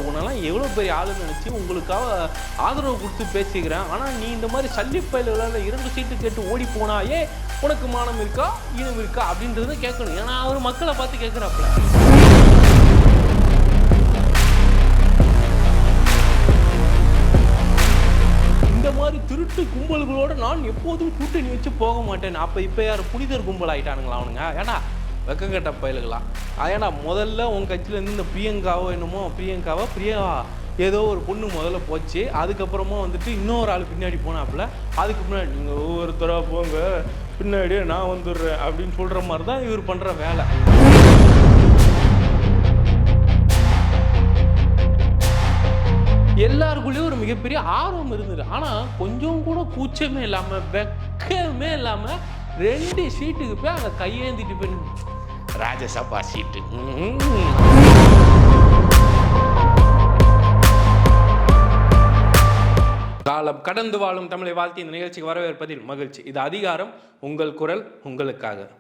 உன்னெல்லாம் எவ்வளோ பெரிய ஆளுன்னு நினச்சி உங்களுக்காக ஆதரவு கொடுத்து பேசிக்கிறேன். ஆனால் நீ இந்த மாதிரி சல்லிப்பயில்களால் 2 சீட்டு கேட்டு ஓடி போனாயே உனக்கு மானம் இருக்கா ஈனம் இருக்கா அப்படின்றத கேட்கணும். ஏன்னா அவர் மக்களை பார்த்து கேட்குறாப்புல. இந்த மாதிரி திருட்டு கும்பல்களோட நான் எப்போதும் கூட்டணி வச்சு போக மாட்டேன். அப்போ இப்போ யார் புனிதர் கும்பல் ஆகிட்டானுங்களா அவனுங்க? ஏன்னா வெக்கங்கட்ட பயலுகளாம். ஏன்னா முதல்ல உங்கள் கட்சியிலேருந்து இந்த பிரியாவா ஏதோ ஒரு பொண்ணு முதல்ல போச்சு. அதுக்கப்புறமா வந்துட்டு இன்னொரு ஆள் பின்னாடி போனாப்புல. அதுக்கு முன்னாடி நீங்கள் ஒவ்வொருத்தராக போங்க, பின்னாடியே நான் வந்துடுறேன் அப்படின்னு சொல்கிற மாதிரி தான் இவர் பண்ணுற வேலை. எல்லாருக்குள்ளேயும் ஒரு மிகப்பெரிய ஆர்வம் இருந்தது. ஆனால் கொஞ்சம் கூட கூச்சமே இல்லாமல் வெக்கமே இல்லாமல் 2 சீட்டுக்கு போய் அங்கே கையேந்திட்டு போய் ராஜ்யசபா சீட்டு. காலம் கடந்து வாழும் தமிழை வாழ்த்தி இந்த நிகழ்ச்சிக்கு வரவேற்பதில் மகிழ்ச்சி. இது அதிகாரம், உங்கள் குரல் உங்களுக்காக.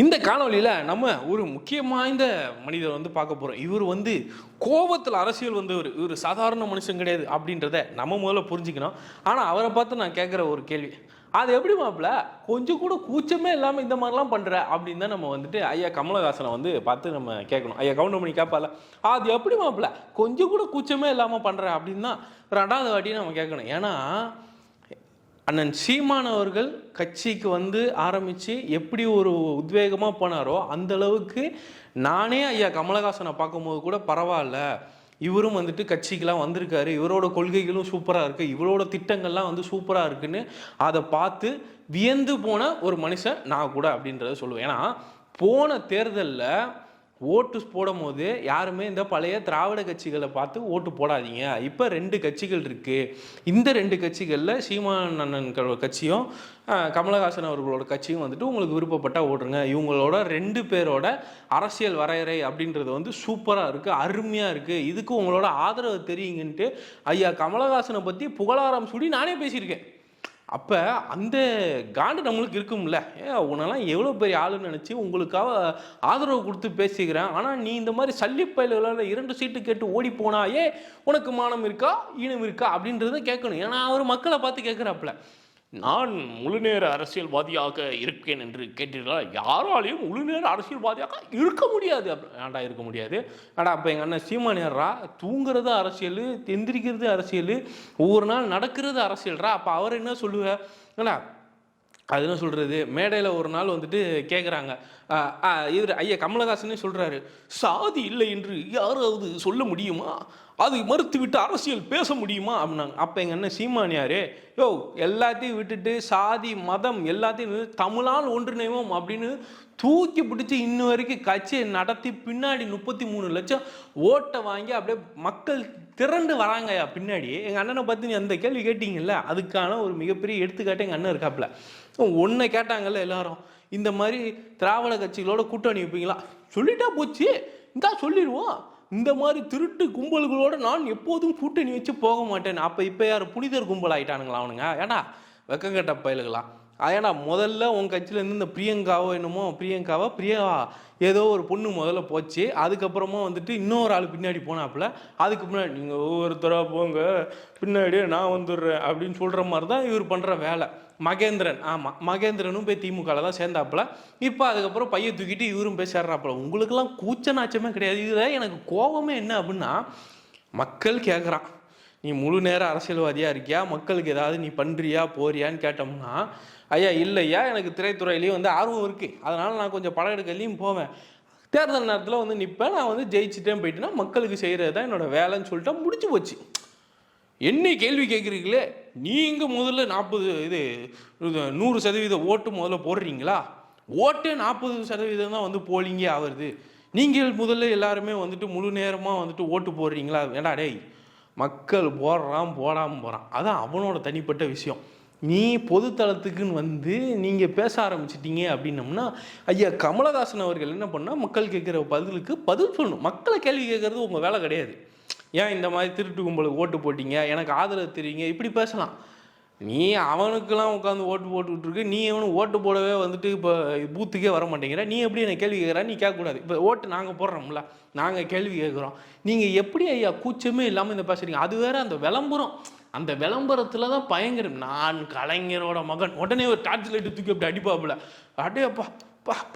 இந்த காணொலியில் நம்ம ஒரு முக்கியம் வாய்ந்த மனிதர் வந்து பார்க்க போகிறோம். இவர் கோபத்தில் அரசியல் இவர் சாதாரண மனுஷன் கிடையாது அப்படின்றத நம்ம முதல்ல புரிஞ்சுக்கணும். ஆனால் அவரை பார்த்து நான் கேட்குற ஒரு கேள்வி, அது எப்படி மாப்பிள்ள கொஞ்சம் கூட கூச்சமே இல்லாமல் இந்த மாதிரிலாம் பண்ணுற அப்படின்னு தான் நம்ம ஐயா கமலஹாசனை பார்த்து நம்ம கேட்கணும். ஐயா கவுண்டமணி கேட்பால, அது எப்படி மாப்பிள்ள கொஞ்சம் கூட கூச்சமே இல்லாமல் பண்ணுற அப்படின்னு தான் 2வது வாட்டியும் நம்ம கேட்கணும். ஏன்னா அண்ணன் சீமான் அவர்கள் கட்சிக்கு ஆரம்பித்து எப்படி ஒரு உத்வேகமாக போனாரோ அந்த அளவுக்கு நானே ஐயா கமலஹாசனை பார்க்கும்போது கூட பரவாயில்ல, இவரும் கட்சிக்கெலாம் வந்திருக்காரு, இவரோட கொள்கைகளும் சூப்பராக இருக்குது, இவரோட திட்டங்கள்லாம் சூப்பராக இருக்குன்னு அதை பார்த்து வியந்து போன ஒரு மனுஷன் நான் கூட அப்படின்றத சொல்லுவேன். ஏன்னா போன தேர்தலில் ஓட்டு போடும் போது யாருமே இந்த பழைய திராவிட கட்சிகளை பார்த்து ஓட்டு போடாதீங்க, இப்போ 2 கட்சிகள் இருக்குது, இந்த 2 கட்சிகளில் சீமான் அண்ணன் கட்சியும் கமலஹாசன் அவர்களோட கட்சியும் உங்களுக்கு விருப்பப்பட்டால் ஓட்டுருங்க, இவங்களோட 2 பேரோட அரசியல் வரையறை அப்படின்றது சூப்பராக இருக்குது, அருமையாக இருக்குது, இதுக்கு உங்களோட ஆதரவு தெரியுங்கன்ட்டு ஐயா கமலஹாசனை பற்றி புகழாரம் சொல்லி நானே பேசியிருக்கேன். அப்போ அந்த காண்டு நம்மளுக்கு இருக்கும்ல, உன்னெல்லாம் எவ்வளோ பெரிய ஆளுன்னு நினச்சி உங்களுக்காக ஆதரவு கொடுத்து பேசிக்கிறேன். ஆனால் நீ இந்த மாதிரி சல்லிப்பயில்களால் 2 சீட்டு கேட்டு ஓடி போனாயே உனக்கு மானம் இருக்கா ஈனம் இருக்கா அப்படின்றத கேட்கணும். ஏன்னா அவர் மக்களை பார்த்து கேட்குறாப்புல. நான் முழுநேர அரசியல்வாதியாக இருக்கேன் என்று கேட்டீர்களா? யாராலையும் முழுநேர அரசியல்வாதியாக இருக்க முடியாது. ஏன்டா இருக்க முடியாது? அப்போ எங்கள் அண்ணன் சீமானியாரா தூங்குறது அரசியல், எந்திரிக்கிறது அரசியல், ஒவ்வொரு நாள் நடக்கிறது அரசியல்ரா. அப்போ அவர் என்ன சொல்லுவார்? ஏன்னா அது என்ன சொல்கிறது, மேடையில் ஒரு நாள் கேட்குறாங்க, இவர் ஐயா கமலஹாசனே சொல்கிறாரு, சாதி இல்லை என்று யாராவது சொல்ல முடியுமா, அது மறுத்துவிட்டு அரசியல் பேச முடியுமா அப்படின்னாங்க. அப்போ எங்கள் அண்ணன் சீமானியாரே, எல்லாத்தையும் விட்டுட்டு சாதி மதம் எல்லாத்தையும் தமிழால் ஒன்றிணைவோம் அப்படின்னு தூக்கி பிடிச்சி இன்ன வரைக்கும் கட்சியை நடத்தி பின்னாடி 33 லட்சம் ஓட்டை வாங்கி அப்படியே மக்கள் திரண்டு வராங்கயா பின்னாடி. எங்கள் அண்ணனை பற்றி நீ அந்த கேள்வி கேட்டீங்கல்ல, அதுக்கான ஒரு மிகப்பெரிய எடுத்துக்காட்டு எங்கள் அண்ணன் இருக்காப்புல. ஒன்றை கேட்டாங்கல்ல எல்லாரும், இந்த மாதிரி திராவிட கட்சிகளோட கூட்டணி வைப்பீங்களா? சொல்லிட்டா போச்சு, இந்தா சொல்லிடுவோம், இந்த மாதிரி திருட்டு கும்பல்களோட நான் எப்போதும் கூட்டணி வச்சு போக மாட்டேன். அப்போ இப்போ யார் புனிதர் கும்பல் ஆகிட்டானுங்களா அவனுங்க? ஏன்னா வெக்கங்கட்ட பயலுகளாம். ஏன்னா முதல்ல உங்கள் கட்சியிலேருந்து இந்த பிரியாவா ஏதோ ஒரு பொண்ணு முதல்ல போச்சு. அதுக்கப்புறமா இன்னொரு ஆள் பின்னாடி போனாப்புல. அதுக்கு முன்னாடி நீங்கள் ஒவ்வொருத்தராக போங்க, பின்னாடியே நான் வந்துடுறேன் அப்படின்னு சொல்கிற மாதிரி தான் இவர் பண்ணுற வேலை. மகேந்திரன், ஆமாம், மகேந்திரனும் போய் திமுகவில் தான் சேர்ந்தாப்புல. இப்போ அதுக்கப்புறம் பையை தூக்கிட்டு இவரும் போய் சேர்றாப்புல. உங்களுக்கெல்லாம் கூச்ச நாச்சமே கிடையாது. இதில் எனக்கு கோபமே என்ன அப்படின்னா, மக்கள் கேட்குறான், நீ முழு நேர அரசியல்வாதியாக இருக்கியா, மக்களுக்கு ஏதாவது நீ பண்ணுறியா போறியான்னு கேட்டோம்னா, ஐயா இல்லையா எனக்கு திரைத்துறையிலையும் ஆர்வம் இருக்குது, அதனால் நான் கொஞ்சம் படம் எடுக்கலையும் போவேன், தேர்தல் நேரத்தில் நிற்பேன், நான் ஜெயிச்சுட்டேன் போயிட்டுனா மக்களுக்கு செய்கிறது தான் என்னோடய வேலைன்னு சொல்லிட்டா முடிச்சு போச்சு. என்ன கேள்வி கேட்குறீங்களே, நீங்கள் முதல்ல 100% ஓட்டு முதல்ல போடுறீங்களா? ஓட்டே 40% தான் போலிங்கே ஆகுது. நீங்கள் முதல்ல எல்லாருமே முழு நேரமாக ஓட்டு போடுறீங்களா? ஏண்டா டேய், மக்கள் போடுறான் போடாமல் போகிறான், அதான் அவனோட தனிப்பட்ட விஷயம். நீ பொதுத்தளத்துக்குன்னு வந்து நீங்கள் பேச ஆரம்பிச்சிட்டீங்க அப்படின்னம்னா, ஐயா கமலஹாசன் அவர்கள் என்ன பண்ணால் மக்கள் கேட்குற பதிலுக்கு பதில் சொல்லணும். மக்களை கேள்வி கேட்குறது உங்கள் வேலை கிடையாது. ஏன் இந்த மாதிரி திருட்டு கும்பலுக்கு ஓட்டு போட்டீங்க, எனக்கு ஆதரவு தெரியுங்க, இப்படி பேசலாம். நீ அவனுக்கெல்லாம் உட்காந்து ஓட்டு போட்டுக்கிட்டு இருக்கு, நீ அவனுக்கு ஓட்டு போடவே வந்துட்டு இப்போ பூத்துக்கே வர மாட்டேங்கிற, நீ எப்படி என்னை கேள்வி கேட்குறா? நீ கேட்கக்கூடாது. இப்போ ஓட்டு நாங்கள் போடுறோம்ல, நாங்கள் கேள்வி கேட்குறோம், நீங்கள் எப்படி ஐயா கூச்சமே இல்லாமல் இந்த பேசுறீங்க? அது வேற அந்த விளம்பரம், அந்த விளம்பரத்தில் தான் பயங்கரம். நான் கலைஞரோட மகன், உடனே ஒரு டார்ச் லைட்டு தூக்கி அப்படி அடிப்பாப்புல, அடேப்பா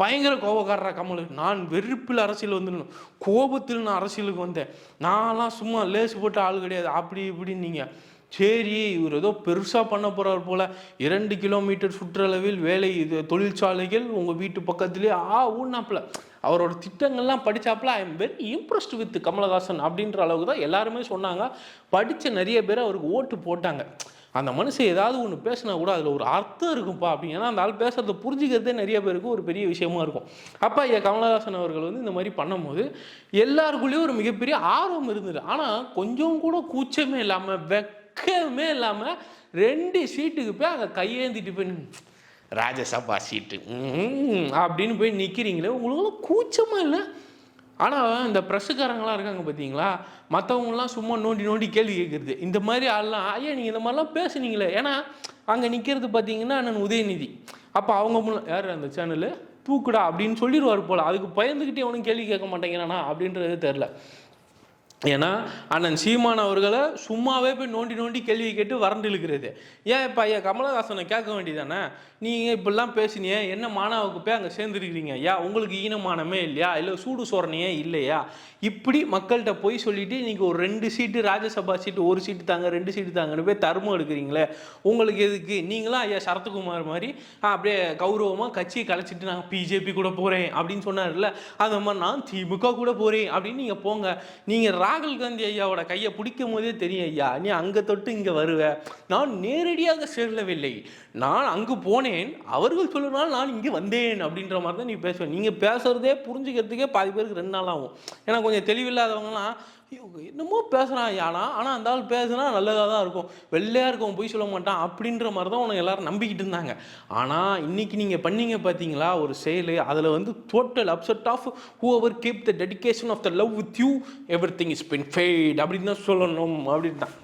பயங்கர கோபக்காரரா கமல். நான் வெறுப்பில் அரசியல் வந்துடணும், கோபத்தில் நான் அரசியலுக்கு வந்தேன், நான்லாம் சும்மா லேசு போட்ட ஆள் கிடையாது, அப்படி இப்படின்னு நீங்கள். சரி, இவர் ஏதோ பெருசாக பண்ண போகிறார் போல், 2 கிலோமீட்டர் சுற்றளவில் வேலை இது தொழிற்சாலைகள் உங்கள் வீட்டு பக்கத்துலேயே ஊனாப்பில் அவரோட திட்டங்கள்லாம் படித்தாப்புல. I am very impressed with Kamalahasan அப்படின்ற அளவுக்கு தான் எல்லாருமே சொன்னாங்க. படித்த நிறைய பேர் அவருக்கு ஓட்டு போட்டாங்க. அந்த மனுஷன் ஏதாவது ஒன்று பேசினா கூட அதில் ஒரு அர்த்தம் இருக்கும்ப்பா அப்படின்னா அந்த ஆள் பேசுகிறத புரிஞ்சுக்கிறதே நிறைய பேருக்கு ஒரு பெரிய விஷயமா இருக்கும். அப்போ ஐயா கமலஹாசன் அவர்கள் வந்து இந்த மாதிரி பண்ணும்போது எல்லாருக்குள்ளேயும் ஒரு மிகப்பெரிய ஆர்வம் இருந்தது. ஆனால் கொஞ்சம் கூட கூச்சமே இல்லாமல் வெக்கமே இல்லாமல் 2 சீட்டுக்கு போய் அங்கே கையேந்திட்டு போய் ராஜ்யசபா சீட்டு அப்படின்னு போய் நிற்கிறீங்களே, உங்களுக்கு கூச்சமாக இல்லை? ஆனால் இந்த ப்ரெஸ்ஸுக்காரங்களாம் இருக்காங்க பார்த்தீங்களா, மற்றவங்களாம் சும்மா நோண்டி கேள்வி கேட்குறது. இந்த மாதிரி ஆள்லாம் ஐயா நீங்கள் இந்த மாதிரிலாம் பேசுனீங்களே, ஏன்னா அங்கே நிற்கிறது பார்த்தீங்கன்னா அண்ணன் உதயநிதி. அப்போ அவங்க யார் அந்த சேனலு தூக்குடா அப்படின்னு சொல்லிடுவார் போல். அதுக்கு பயந்துக்கிட்டே எவனும் கேள்வி கேட்க மாட்டேங்கிறானா அப்படின்றது தெரில. ஏன்னா அண்ணன் சீமான் அவர்களை சும்மாவே போய் நோண்டி கேள்வி கேட்டு வறண்டு இழுக்கிறது. ஏன் இப்போ ஐயா கமலஹாசனை கேட்க வேண்டியதானே, நீங்கள் இப்படிலாம் பேசினியே, என்ன மானாவுக்கு போய் அங்கே சேர்ந்துருக்கிறீங்க ஐயா, உங்களுக்கு ஈனமானமே இல்லையா, இல்லை சூடு சோரணையே இல்லையா, இப்படி மக்கள்கிட்ட போய் சொல்லிவிட்டு இன்றைக்கி ஒரு 2 சீட்டு ராஜ்யசபா சீட்டு, 1 சீட்டு தாங்க 2 சீட்டு தாங்கன்னு போய் தர்மம் எடுக்கிறீங்களே, உங்களுக்கு எதுக்கு? நீங்களாம் ஐயா சரத்குமார் மாதிரி அப்படியே கௌரவமாக கட்சியை கலைச்சிட்டு நான் பிஜேபி கூட போகிறேன் அப்படின்னு சொன்னார்ல, அந்த மாதிரி நான் திமுக கூட போகிறேன் அப்படின்னு நீங்கள் போங்க. நீங்கள் ராகுல் காந்தி ஐயாவோட கையை பிடிக்கும் போதே தெரியும் ஐயா, நீ அங்கே தொட்டு இங்கே வருவ. நான் நேரடியாக செல்லவில்லை, நான் அங்கு போனேன், அவர்கள் சொல்லுனாலும் நான் இங்கே வந்தேன் அப்படின்ற மாதிரி தான் நீ பேசுவேன். நீங்கள் பேசுகிறதே புரிஞ்சுக்கிறதுக்கே பாதி பேருக்கு 2 நாள் ஆகும். ஏன்னா கொஞ்சம் தெளிவில்லாதவங்கலாம் என்னமோ பேசுகிறான் யானா, ஆனால் அந்த ஆள் பேசுனா நல்லதாக தான் இருக்கும், வெள்ளையாக இருக்கும், போய் சொல்ல மாட்டான் அப்படின்ற மாதிரி தான் உனக்கு எல்லாரும் நம்பிக்கிட்டு இருந்தாங்க. ஆனால் இன்றைக்கி நீங்கள் பண்ணீங்க பார்த்தீங்களா ஒரு செயல், அதில் வந்து total upset of whoever keep the dedication of the love with you everything is been fate அப்படின்னு தான் சொல்லணும் அப்படின்னு தான்.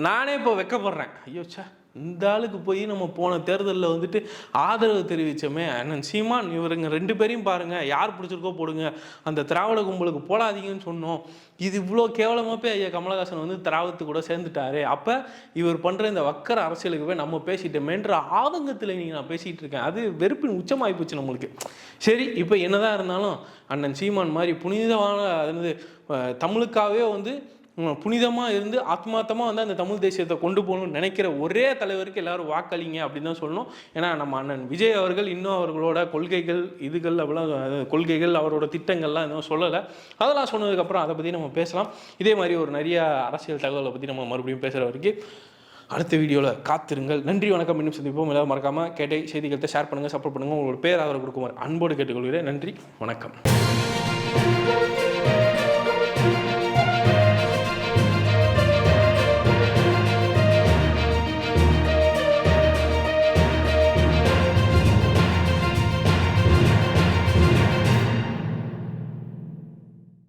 நானே இப்போ வெக்கப்படுறேன். ஐயோ சே, இந்த ஆளுக்கு போய் நம்ம போன தேர்தலில் வந்துட்டு ஆதரவு தெரிவித்தோமே அண்ணன் சீமான், இவருங்க 2 பேரையும் பாருங்கள், யார் பிடிச்சிருக்கோ போடுங்க, அந்த திராவிட கும்பலுக்கு போடாதீங்கன்னு சொன்னோம். இது இவ்வளோ கேவலமாக போய் ஐயா கமலஹாசன் வந்து திராவிடத்து கூட சேர்ந்துட்டாரு. அப்போ இவர் பண்ணுற இந்த வக்கர அரசியலுக்கு போய் நம்ம பேசிட்டோமேன்ற ஆதங்கத்தில் நீங்கள் நான் பேசிகிட்டு இருக்கேன். அது வெறுப்பின் உச்சமாகி போச்சு நம்மளுக்கு. சரி, இப்போ என்னதான் இருந்தாலும் அண்ணன் சீமான் மாதிரி புனிதமான அதாவது தமிழுக்காகவே வந்து புனிதமாக இருந்து ஆத்மார்த்தமாக வந்து அந்த தமிழ் தேசியத்தை கொண்டு போகணும்னு நினைக்கிற ஒரே தலைவருக்கு எல்லாரும் வாக்களிங்க அப்படின்னு தான் சொல்லணும். ஏன்னா நம்ம அண்ணன் விஜய் அவர்கள் இன்னும் அவர்களோட கொள்கைகள் இதுகள் அப்படிலாம் கொள்கைகள் அவரோட திட்டங்கள்லாம் இன்னும் சொல்லலை. அதெல்லாம் சொன்னதுக்கப்புறம் அதை பற்றி நம்ம பேசலாம். இதே மாதிரி ஒரு நிறைய அரசியல் தகவலை பற்றி நம்ம மறுபடியும் பேசுகிற வரைக்கும் அடுத்த வீடியோவில் காத்திருங்கள். நன்றி, வணக்கம். இன்னும் சந்திப்போம். எல்லாரும் மறக்காமல் கேட்டை செய்திகளை ஷேர் பண்ணுங்கள், சப்போர்ட் பண்ணுங்கள், உங்களோட பேர் ஆதரவு கொடுக்குமாறு அன்போடு கேட்டுக்கொள்கிறேன். நன்றி, வணக்கம்.